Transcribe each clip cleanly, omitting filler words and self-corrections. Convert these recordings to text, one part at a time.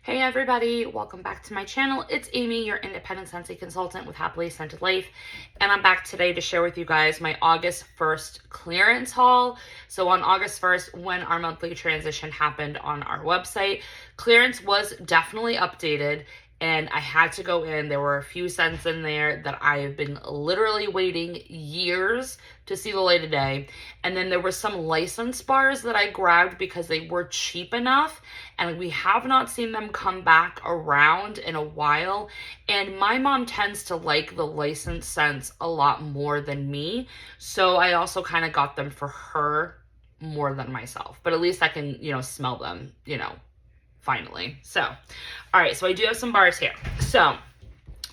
Hey everybody, welcome back to my channel. It's Amy, your independent Scentsy consultant with Happily Scented Life, and I'm back today to share with you guys my August 1st clearance haul. So on August 1st, when our monthly transition happened on our website, clearance was definitely updated, and I had to go in. There were a few scents in there that I have been literally waiting years to see the light of day. And then there were some license bars that I grabbed because they were cheap enough, and we have not seen them come back around in a while. And my mom tends to like the licensed scents a lot more than me, so I also kind of got them for her more than myself. But at least I can, smell them, finally. So, all right, so I do have some bars here. So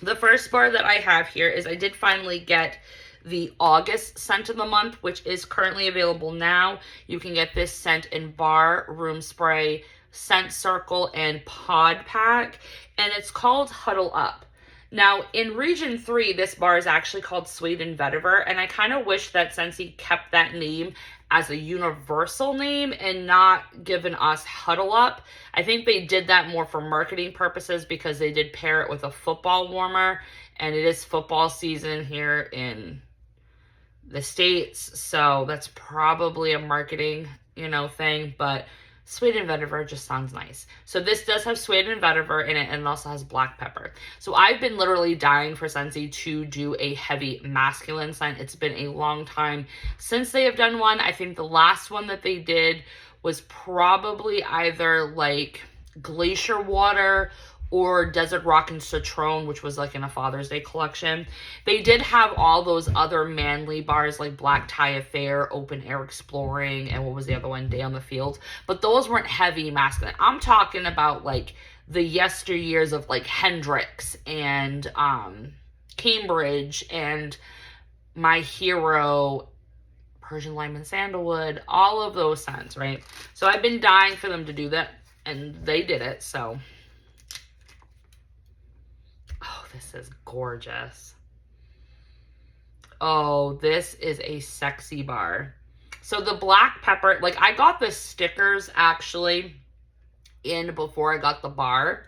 the first bar that I have here is I did finally get the August scent of the month, which is currently available now. You can get this scent in bar, room spray, scent circle, and pod pack, and it's called Huddle Up. Now, in Region 3, this bar is actually called Suede and Vetiver, and I kind of wish that Scentsy kept that name as a universal name and not given us Huddle Up. I think they did that more for marketing purposes because they did pair it with a football warmer, and it is football season here in the States, so that's probably a marketing, thing, but Suede and Vetiver just sounds nice. So this does have Suede and Vetiver in it, and it also has black pepper. So I've been literally dying for Scentsy to do a heavy masculine scent. It's been a long time since they have done one. I think the last one that they did was probably either like Glacier Water or Desert Rock and Citron, which was like in a Father's Day collection. They did have all those other manly bars like Black Tie Affair, Open Air Exploring, and what was the other one? Day on the Field. But those weren't heavy masculine. I'm talking about like the yesteryears of like Hendrix and Cambridge and My Hero, Persian Lime and Sandalwood, all of those scents, right? So I've been dying for them to do that, and they did it, so. Oh, this is gorgeous. Oh, this is a sexy bar. So the black pepper, like I got the stickers actually in before I got the bar.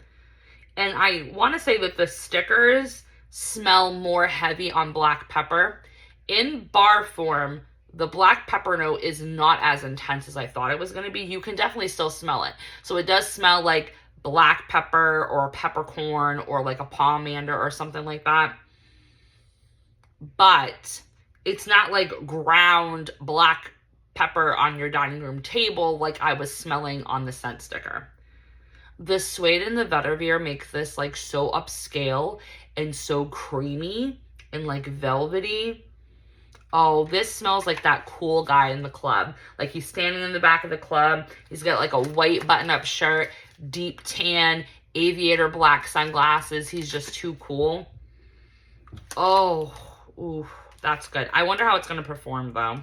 And I want to say that the stickers smell more heavy on black pepper. In bar form, the black pepper note is not as intense as I thought it was going to be. You can definitely still smell it. So it does smell like black pepper or peppercorn or like a pomander or something like that. But it's not like ground black pepper on your dining room table like I was smelling on the scent sticker. The Suede and the Vetiver make this like so upscale and so creamy and like velvety. Oh, this smells like that cool guy in the club. Like he's standing in the back of the club. He's got like a white button-up shirt, deep tan, aviator black sunglasses. He's just too cool. Oh, ooh, that's good. I wonder how it's going to perform though.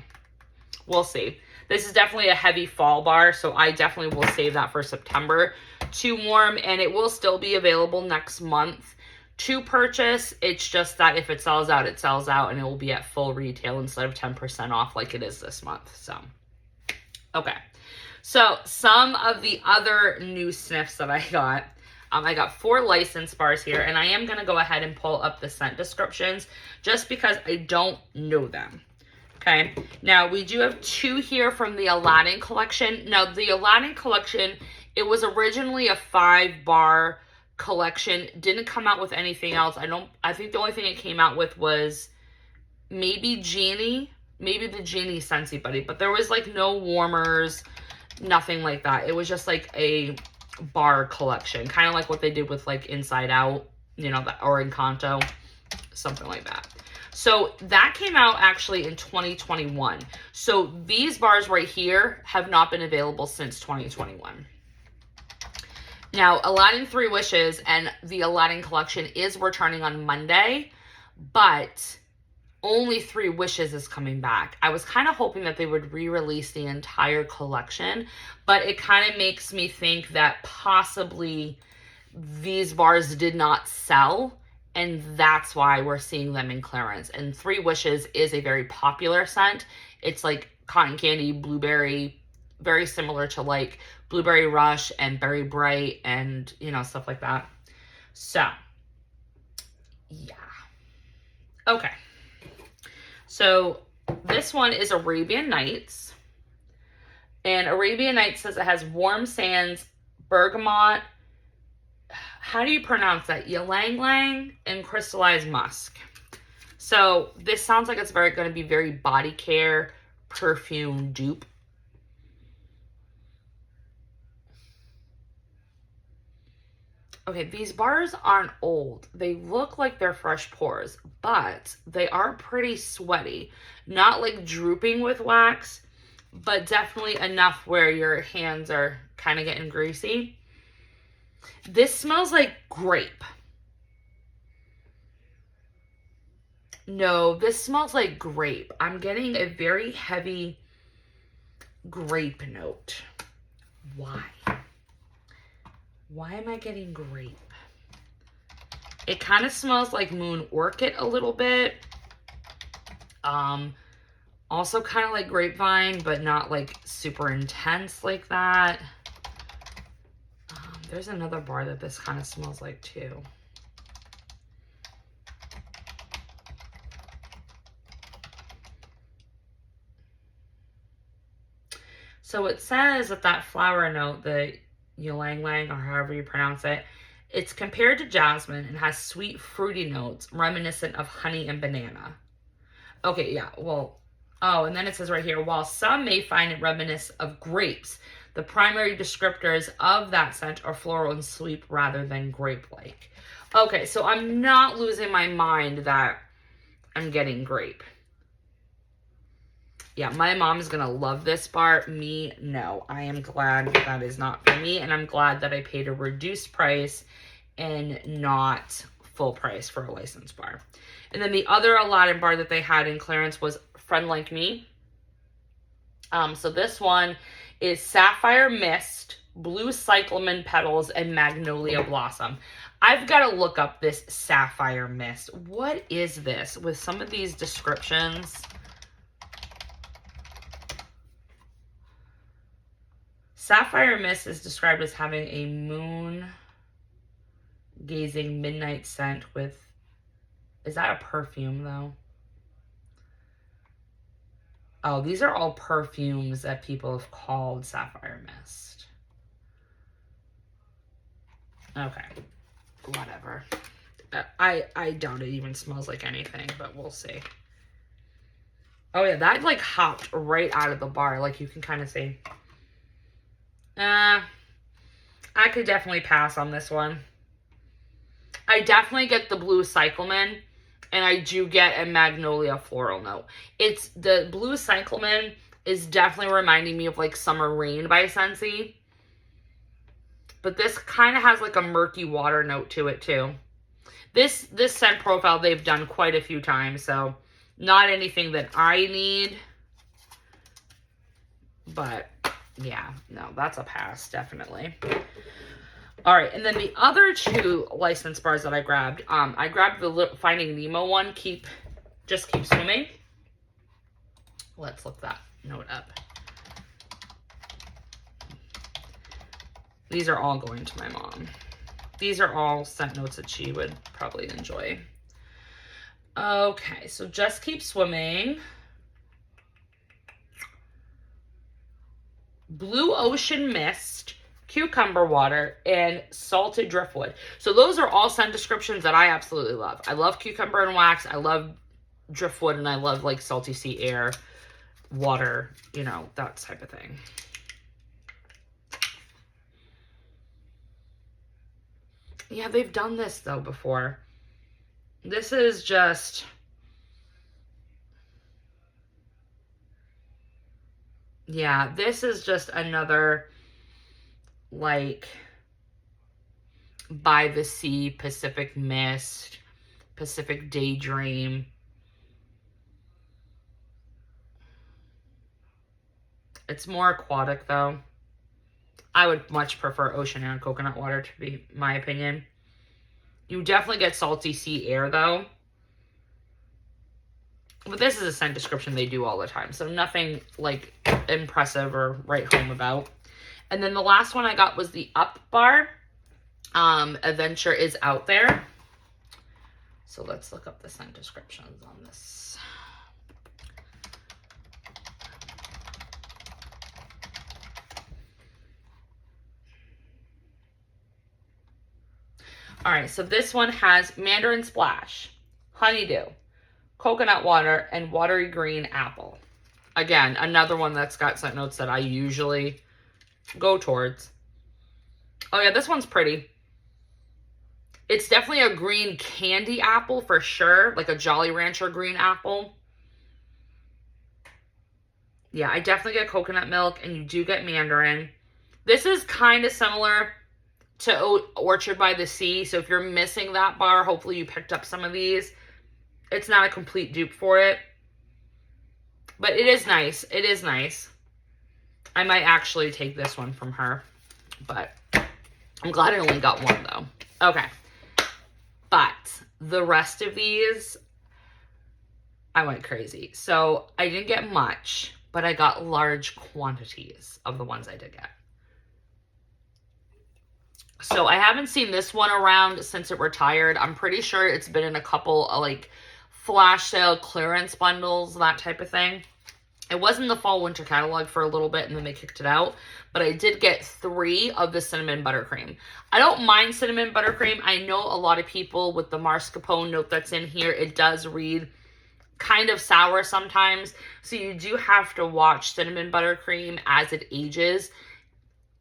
We'll see. This is definitely a heavy fall bar, so I definitely will save that for September to warm, and it will still be available next month to purchase. It's just that if it sells out, it sells out, and it will be at full retail instead of 10% off like it is this month. So, okay. So some of the other new sniffs that I got 4 license bars here, and I am going to go ahead and pull up the scent descriptions just because I don't know them. Okay, now we do have 2 here from the Aladdin collection. Now the Aladdin collection, it was originally a 5-bar collection. Didn't come out with anything else. I think the only thing it came out with was maybe the Genie Scentsy Buddy, but there was like no warmers, nothing like that. It was just like a bar collection, kind of like what they did with like Inside Out, or Encanto, something like that. So that came out actually in 2021. So these bars right here have not been available since 2021. Now, Aladdin 3 Wishes and the Aladdin collection is returning on Monday, but only 3 Wishes is coming back. I was kind of hoping that they would re-release the entire collection, but it kind of makes me think that possibly these bars did not sell, and that's why we're seeing them in clearance. And 3 Wishes is a very popular scent. It's like cotton candy, blueberry, very similar to like Blueberry Rush and Berry Bright and, you know, stuff like that. So, yeah. Okay. So, this one is Arabian Nights. And Arabian Nights says it has warm sands, bergamot, how do you pronounce that? Ylang Ylang, and crystallized musk. So this sounds like it's going to be very body care perfume dupe. Okay, these bars aren't old. They look like they're fresh pours, but they are pretty sweaty. Not like drooping with wax, but definitely enough where your hands are kind of getting greasy. This smells like grape. No, this smells like grape. I'm getting a very heavy grape note. Why? Why am I getting grape? It kind of smells like Moon Orchid a little bit. Also kind of like grapevine, but not like super intense like that. There's another bar that this kind of smells like too. So it says that flower note, the ylang ylang, or however you pronounce it, it's compared to jasmine and has sweet fruity notes reminiscent of honey and banana. Okay, yeah, well, oh, and then it says right here, while some may find it reminiscent of grapes, the primary descriptors of that scent are floral and sweet rather than grape-like. Okay, so I'm not losing my mind that I'm getting grape. Yeah, my mom is going to love this bar. Me, no. I am glad that is not for me, and I'm glad that I paid a reduced price and not full price for a licensed bar. And then the other Aladdin bar that they had in clearance was Friend Like Me. So this one is Sapphire Mist, Blue Cyclamen Petals, and Magnolia Blossom. I've got to look up this Sapphire Mist. What is this? With some of these descriptions. Sapphire Mist is described as having a moon-gazing midnight scent with... Is that a perfume, though? Oh, these are all perfumes that people have called Sapphire Mist. Okay. Whatever. I doubt it even smells like anything, but we'll see. Oh, yeah, that, like, hopped right out of the bar. Like, you can kind of see... I could definitely pass on this one. I definitely get the Blue Cyclamen, and I do get a Magnolia floral note. It's the Blue Cyclamen is definitely reminding me of like Summer Rain by Scentsy. But this kind of has like a murky water note to it too. This scent profile they've done quite a few times, so not anything that I need. But yeah, no, that's a pass, definitely. All right, and then the other two licensed bars that I grabbed the Finding Nemo one, Just Keep Swimming. Let's look that note up. These are all going to my mom. These are all scent notes that she would probably enjoy. Okay, so Just Keep Swimming. Blue Ocean Mist, Cucumber Water, and Salted Driftwood. So those are all scent descriptions that I absolutely love. I love cucumber and wax. I love driftwood, and I love like salty sea air, water, you know, that type of thing. Yeah, they've done this though before. This is just... Yeah, this is just another, like, By the Sea, Pacific Mist, Pacific Daydream. It's more aquatic, though. I would much prefer ocean air and coconut water, to be my opinion. You definitely get salty sea air, though. But this is a scent description they do all the time, so nothing, like, impressive or write home about. And then the last one I got was the Up bar. Adventure is out there. So let's look up the scent descriptions on this. All right, so this one has Mandarin Splash, Honeydew, Coconut Water, and Watery Green Apple. Again, another one that's got scent notes that I usually go towards. Oh yeah, this one's pretty. It's definitely a green candy apple for sure, like a Jolly Rancher green apple. Yeah, I definitely get coconut milk, and you do get mandarin. This is kind of similar to Orchard by the Sea, so if you're missing that bar, hopefully you picked up some of these. It's not a complete dupe for it, but it is nice. It is nice. I might actually take this one from her, but I'm glad I only got one though. Okay, but the rest of these, I went crazy. So I didn't get much, but I got large quantities of the ones I did get. So I haven't seen this one around since it retired. I'm pretty sure it's been in a couple of like flash sale clearance bundles, that type of thing. It was in the fall winter catalog for a little bit and then they kicked it out. But I did get 3 of the cinnamon buttercream. I don't mind cinnamon buttercream. I know a lot of people with the mascarpone note that's in here, it does read kind of sour sometimes. So you do have to watch cinnamon buttercream as it ages.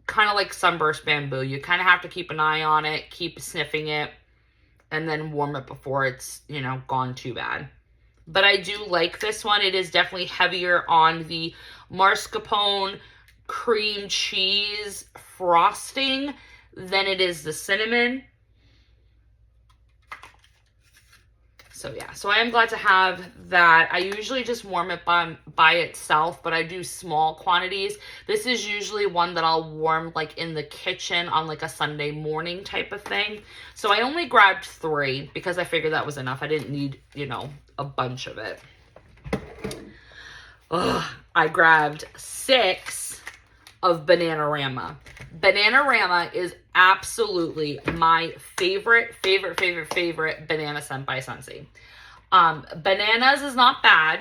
Kind of like Sunburst Bamboo. You kind of have to keep an eye on it, keep sniffing it, and then warm it before it's, you know, gone too bad. But I do like this one. It is definitely heavier on the mascarpone cream cheese frosting than it is the cinnamon. So yeah, so I am glad to have that. I usually just warm it by itself, but I do small quantities. This is usually one that I'll warm like in the kitchen on like a Sunday morning type of thing. So I only grabbed 3 because I figured that was enough. I didn't need, you know, a bunch of it. Ugh, I grabbed 6 of Bananarama. Bananarama is absolutely my favorite banana scent by Scentsy. Bananas is not bad,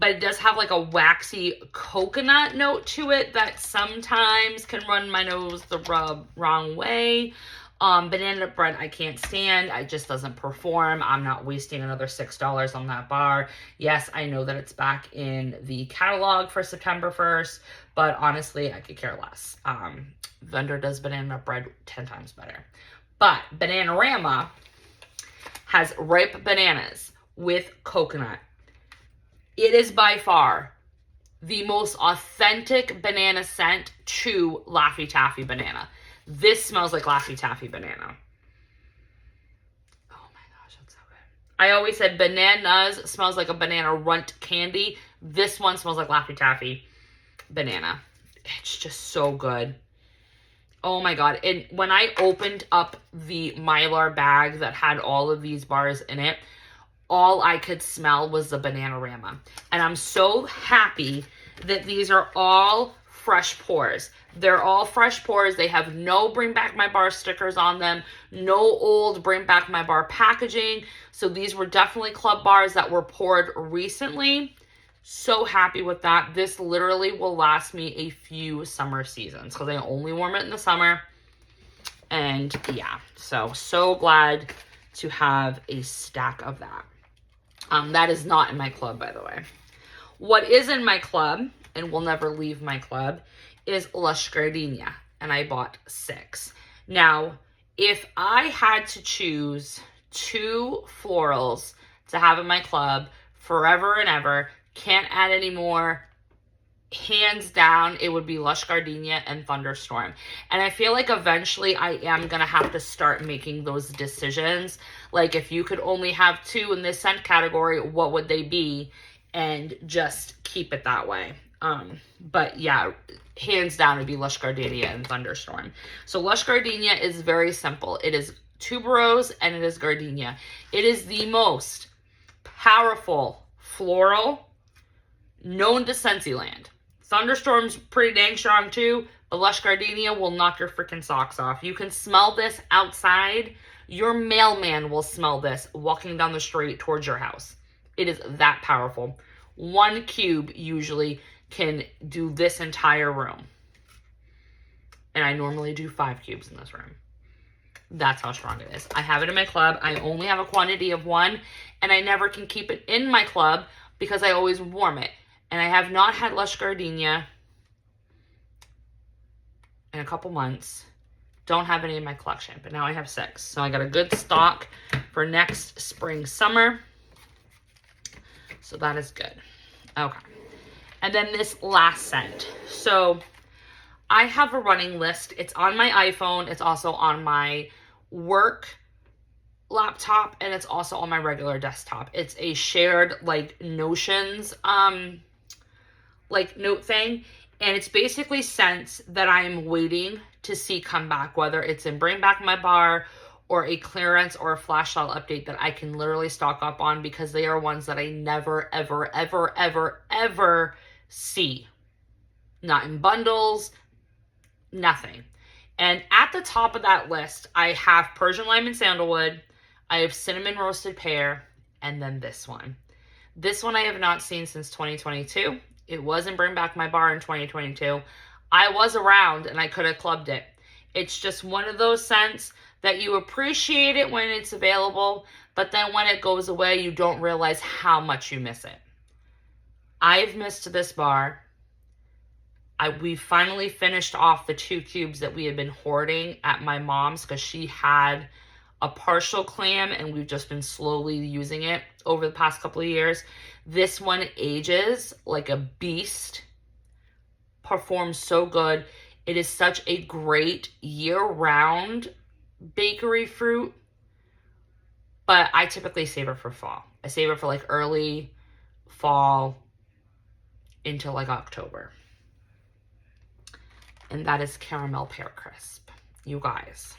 but it does have like a waxy coconut note to it that sometimes can run my nose the wrong way. Banana bread I can't stand. It just doesn't perform. I'm not wasting another $6 on that bar. Yes, I know that it's back in the catalog for September 1st, but honestly, I could care less. Vendor does banana bread 10 times better. But Bananarama has ripe bananas with coconut. It is by far the most authentic banana scent to Laffy Taffy banana. This smells like Laffy Taffy banana. Oh my gosh, that's so good. I always said bananas smells like a banana runt candy. This one smells like Laffy Taffy banana. It's just so good. Oh my god. And when I opened up the Mylar bag that had all of these bars in it, all I could smell was the Bananarama. And I'm so happy that these are all fresh pours. They're all fresh pours. They have no Bring Back My Bar stickers on them, no old Bring Back My Bar packaging. So these were definitely club bars that were poured recently. So happy with that. This literally will last me a few summer seasons because I only warm it in the summer. And yeah, so glad to have a stack of that. That is not in my club, by the way. What is in my club, and will never leave my club, is Lush Gardenia, and I bought 6. Now, if I had to choose 2 florals to have in my club forever and ever, can't add any more, hands down, it would be Lush Gardenia and Thunderstorm. And I feel like eventually I am going to have to start making those decisions. Like, if you could only have 2 in this scent category, what would they be? And just keep it that way. But yeah, hands down, it'd be Lush Gardenia and Thunderstorm. So Lush Gardenia is very simple. It is tuberose and it is gardenia. It is the most powerful floral known to Scentsy land. Thunderstorm's pretty dang strong too, A Lush Gardenia will knock your freaking socks off. You can smell this outside. Your mailman will smell this walking down the street towards your house. It is that powerful. 1 cube usually can do this entire room. And I normally do 5 cubes in this room. That's how strong it is. I have it in my club. I only have a quantity of 1, and I never can keep it in my club because I always warm it. And I have not had Lush Gardenia in a couple months. Don't have any in my collection, but now I have 6. So I got a good stock for next spring, summer. So that is good. Okay. And then this last scent. So I have a running list. It's on my iPhone. It's also on my work laptop, and it's also on my regular desktop. It's a shared like Notions like note thing, and it's basically scents that I'm waiting to see come back, whether it's in Bring Back My Bar or a clearance or a flash sale update that I can literally stock up on, because they are ones that I never ever ever ever ever see. Not in bundles, nothing. And at the top of that list, I have Persian Lime and Sandalwood, I have Cinnamon Roasted Pear, and then this one. This one I have not seen since 2022. It was in Bring Back My Bar in 2022. I was around and I could have clubbed it. It's just one of those scents that you appreciate it when it's available, but then when it goes away, you don't realize how much you miss it. I've missed this bar. We finally finished off the 2 cubes that we had been hoarding at my mom's because she had a partial clam and we've just been slowly using it over the past couple of years. This one ages like a beast, performs so good. It is such a great year-round bakery fruit, but I typically save it for fall. I save it for like early fall into like October. And that is Caramel Pear Crisp. You guys,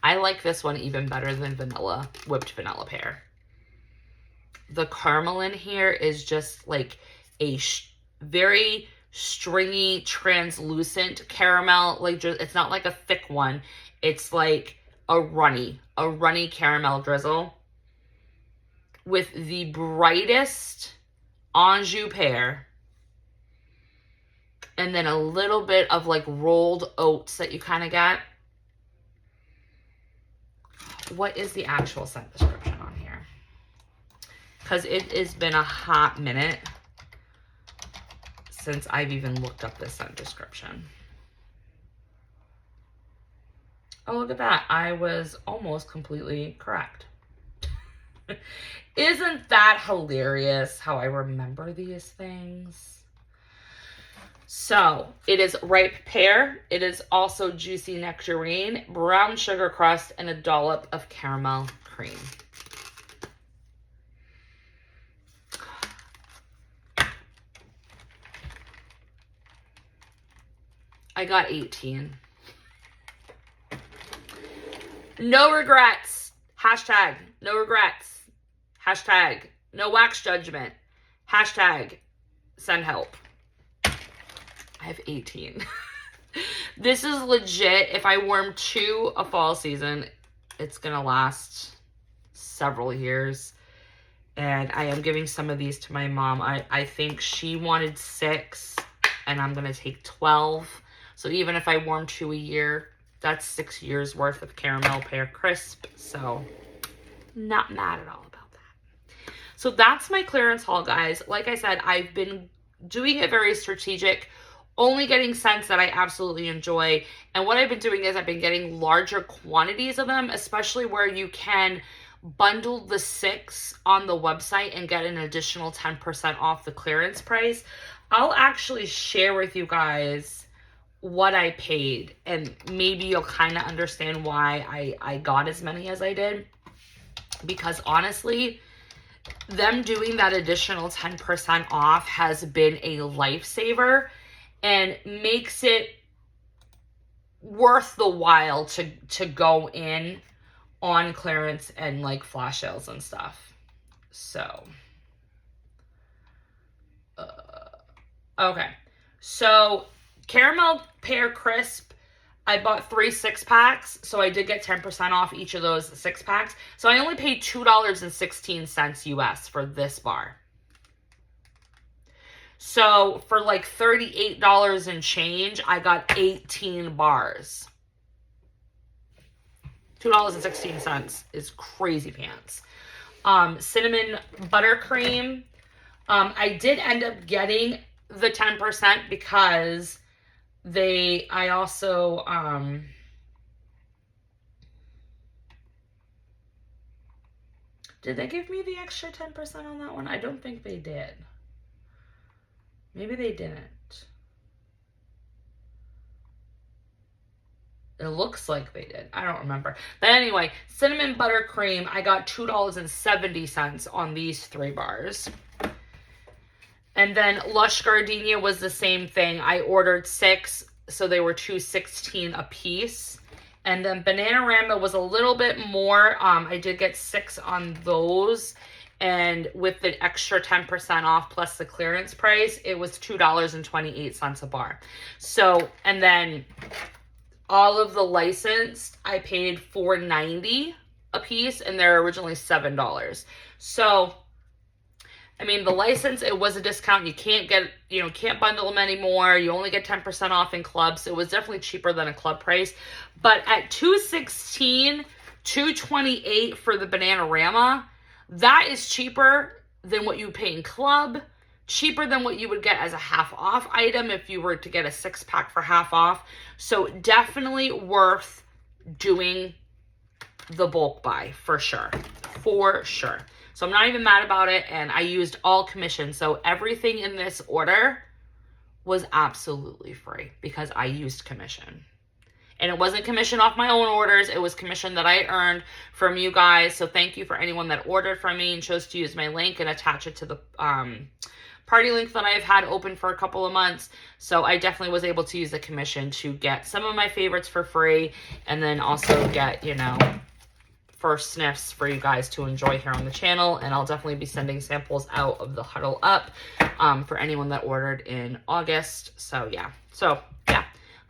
I like this one even better than vanilla, whipped vanilla pear. The caramel in here is just like a very stringy, translucent caramel. Like, it's not like a thick one. It's like a runny caramel drizzle with the brightest Anjou pear, and then a little bit of like rolled oats that you kind of get. What is the actual scent description on here? Because it has been a hot minute since I've even looked up this scent description. Oh, look at that. I was almost completely correct. Isn't that hilarious how I remember these things? So it is ripe pear. It is also juicy nectarine, brown sugar crust, and a dollop of caramel cream. I got 18. No regrets. Hashtag no regrets. Hashtag no wax judgment. Hashtag send help. I have 18. This is legit. If I warm 2 a fall season, it's going to last several years. And I am giving some of these to my mom. I think she wanted 6, and I'm going to take 12. So even if I warm 2 a year, that's 6 years worth of Caramel Pear Crisp. So not mad at all about that. So that's my clearance haul, guys. Like I said, I've been doing it very strategic, only getting scents that I absolutely enjoy. And what I've been doing is I've been getting larger quantities of them, especially where you can bundle the 6 on the website and get an additional 10% off the clearance price. I'll actually share with you guys what I paid, and maybe you'll kind of understand why I got as many as I did. Because honestly, them doing that additional 10% off has been a lifesaver and makes it worth the while to go in on clearance and like flash sales and stuff. So, okay. So Caramel Pear Crisp, I bought 3 6-packs, so I did get 10% off each of those 6-packs. So I only paid $2.16 US for this bar. So for like $38 and change, I got 18 bars. $2.16 is crazy pants. Cinnamon buttercream. I did end up getting the 10% because I also, did they give me the extra 10% on that one? I don't think they did. Maybe they didn't. It looks like they did. I don't remember. But anyway, cinnamon buttercream, I got $2.70 on these 3 bars. And then Lush Gardenia was the same thing. I ordered 6, so they were $2.16 a piece. And then Bananarama was a little bit more. I did get 6 on those. And with the extra 10% off plus the clearance price, it was $2.28 a bar. So, and then all of the licensed, I paid $4.90 a piece, and they're originally $7. So, I mean, the license, it was a discount. You can't get, can't bundle them anymore. You only get 10% off in clubs. So it was definitely cheaper than a club price. But at $2.16, $2.28 for the Bananarama, that is cheaper than what you pay in club, cheaper than what you would get as a half off item if you were to get a 6-pack for half off. So definitely worth doing the bulk buy for sure. For sure. So I'm not even mad about it, and I used all commission. So everything in this order was absolutely free because I used commission. And it wasn't commission off my own orders. It was commission that I earned from you guys. So thank you for anyone that ordered from me and chose to use my link and attach it to the party link that I've had open for a couple of months. So I definitely was able to use the commission to get some of my favorites for free, and then also get, first sniffs for you guys to enjoy here on the channel. And I'll definitely be sending samples out of the Huddle Up for anyone that ordered in August. So yeah.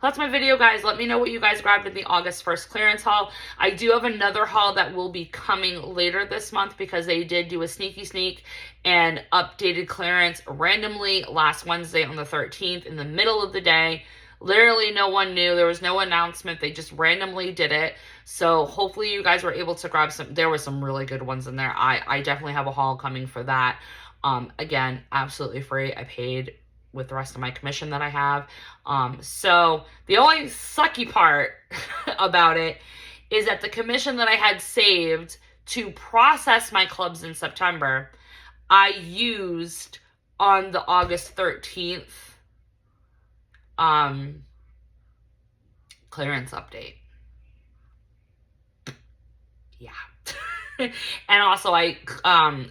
That's my video, guys. Let me know what you guys grabbed in the August 1st clearance haul. I do have another haul that will be coming later this month because they did do a sneaky sneak and updated clearance randomly last Wednesday on the 13th in the middle of the day. Literally no one knew. There was no announcement. They just randomly did it. So hopefully you guys were able to grab some. There were some really good ones in there. I definitely have a haul coming for that. Again, absolutely free. I paid with the rest of my commission that I have. So the only sucky part about it is that the commission that I had saved to process my clubs in September, I used on the August 13th clearance update. Yeah. And also I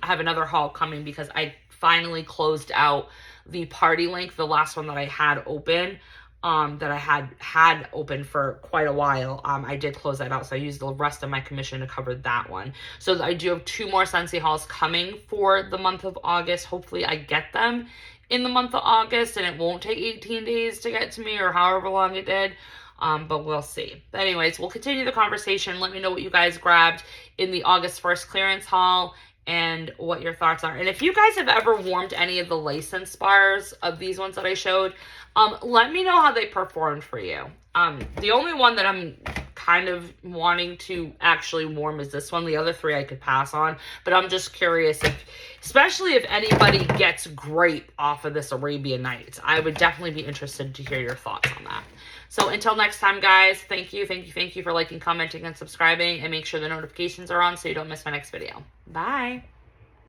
have another haul coming because I finally closed out the party link, the last one that I had open, that I had open for quite a while. I did close that out, so I used the rest of my commission to cover that one. So I do have 2 more Scentsy hauls coming for the month of August. Hopefully I get them in the month of August, and it won't take 18 days to get to me, or however long it did. But we'll see. But anyways, we'll continue the conversation. Let me know what you guys grabbed in the August 1st clearance haul and what your thoughts are. And if you guys have ever warmed any of the licensed bars of these ones that I showed, let me know how they performed for you. The only one that I'm kind of wanting to actually warm is this one. The other 3 I could pass on, but I'm just curious especially if anybody gets grape off of this Arabian Nights. I would definitely be interested to hear your thoughts on that. So until next time, guys, thank you for liking, commenting, and subscribing, and make sure the notifications are on so you don't miss my next video. Bye.